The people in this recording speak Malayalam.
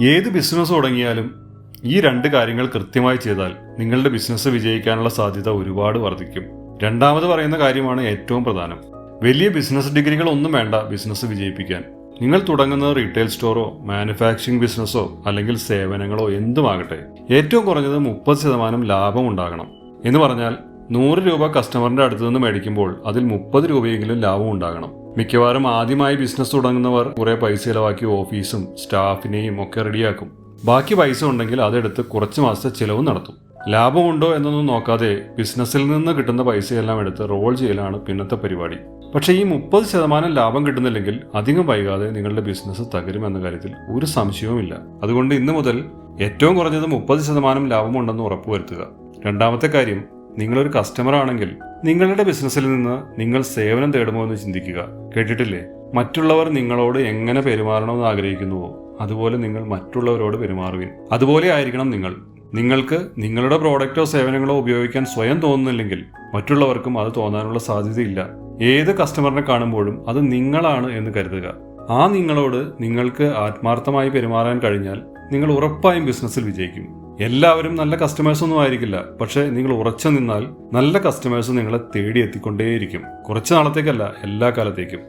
ഏത് ബിസിനസ് തുടങ്ങിയാലും ഈ രണ്ട് കാര്യങ്ങൾ കൃത്യമായി ചെയ്താൽ നിങ്ങളുടെ ബിസിനസ് വിജയിക്കാനുള്ള സാധ്യത ഒരുപാട് വർദ്ധിക്കും. രണ്ടാമത് പറയുന്ന കാര്യമാണ് ഏറ്റവും പ്രധാനം. വലിയ ബിസിനസ് ഡിഗ്രികൾ ഒന്നും വേണ്ട ബിസിനസ് വിജയിപ്പിക്കാൻ. നിങ്ങൾ തുടങ്ങുന്നത് റീറ്റെയിൽ സ്റ്റോറോ മാനുഫാക്ചറിംഗ് ബിസിനസ്സോ അല്ലെങ്കിൽ സേവനങ്ങളോ എന്തുമാകട്ടെ, ഏറ്റവും കുറഞ്ഞത് 30% ലാഭം ഉണ്ടാകണം. എന്ന് പറഞ്ഞാൽ 100 രൂപ കസ്റ്റമറിന്റെ അടുത്ത് നിന്ന് മേടിക്കുമ്പോൾ അതിൽ 30 രൂപയെങ്കിലും ലാഭം ഉണ്ടാകണം. മിക്കവാറും ആദ്യമായി ബിസിനസ് തുടങ്ങുന്നവർ കുറെ പൈസ ചിലവാക്കി ഓഫീസും സ്റ്റാഫിനെയും ഒക്കെ റെഡിയാക്കും. ബാക്കി പൈസ ഉണ്ടെങ്കിൽ അതെടുത്ത് കുറച്ച് മാസത്തെ ചിലവും നടത്തും. ലാഭമുണ്ടോ എന്നൊന്നും നോക്കാതെ ബിസിനസ്സിൽ നിന്ന് കിട്ടുന്ന പൈസയെല്ലാം എടുത്ത് റോൾ ചെയ്യലാണ് പിന്നത്തെ പരിപാടി. പക്ഷേ ഈ 30% ലാഭം കിട്ടുന്നില്ലെങ്കിൽ അധികം വൈകാതെ നിങ്ങളുടെ ബിസിനസ് തകരുമെന്ന കാര്യത്തിൽ ഒരു സംശയവുമില്ല. അതുകൊണ്ട് ഇന്ന് മുതൽ ഏറ്റവും കുറഞ്ഞത് 30% ലാഭമുണ്ടെന്ന് ഉറപ്പുവരുത്തുക. രണ്ടാമത്തെ കാര്യം, നിങ്ങളൊരു കസ്റ്റമർ ആണെങ്കിൽ നിങ്ങളുടെ ബിസിനസ്സിൽ നിന്ന് നിങ്ങൾ സേവനം തേടുമോ എന്ന് ചിന്തിക്കുക. കേട്ടിട്ടില്ലേ, മറ്റുള്ളവർ നിങ്ങളോട് എങ്ങനെ പെരുമാറണമെന്ന് ആഗ്രഹിക്കുന്നുവോ അതുപോലെ നിങ്ങൾ മറ്റുള്ളവരോട് പെരുമാറുവിൻ. അതുപോലെ ആയിരിക്കണം നിങ്ങൾ. നിങ്ങൾക്ക് നിങ്ങളുടെ പ്രോഡക്റ്റോ സേവനങ്ങളോ ഉപയോഗിക്കാൻ സ്വയം തോന്നുന്നില്ലെങ്കിൽ മറ്റുള്ളവർക്കും അത് തോന്നാനുള്ള സാധ്യതയില്ല. ഏത് കസ്റ്റമറിനെ കാണുമ്പോഴും അത് നിങ്ങളാണ് എന്ന് കരുതുക. ആ നിങ്ങളോട് നിങ്ങൾക്ക് ആത്മാർത്ഥമായി പെരുമാറാൻ കഴിഞ്ഞാൽ നിങ്ങൾ ഉറപ്പായും ബിസിനസ്സിൽ വിജയിക്കും. എല്ലാവരും നല്ല കസ്റ്റമേഴ്സ് ഒന്നും ആയിരിക്കില്ല, പക്ഷേ നിങ്ങൾ ഉറച്ചു നിന്നാൽ നല്ല കസ്റ്റമേഴ്സ് നിങ്ങളെ തേടി എത്തിക്കൊണ്ടേയിരിക്കും. കുറച്ച് നാളത്തേക്കല്ല, എല്ലാ കാലത്തേക്കും.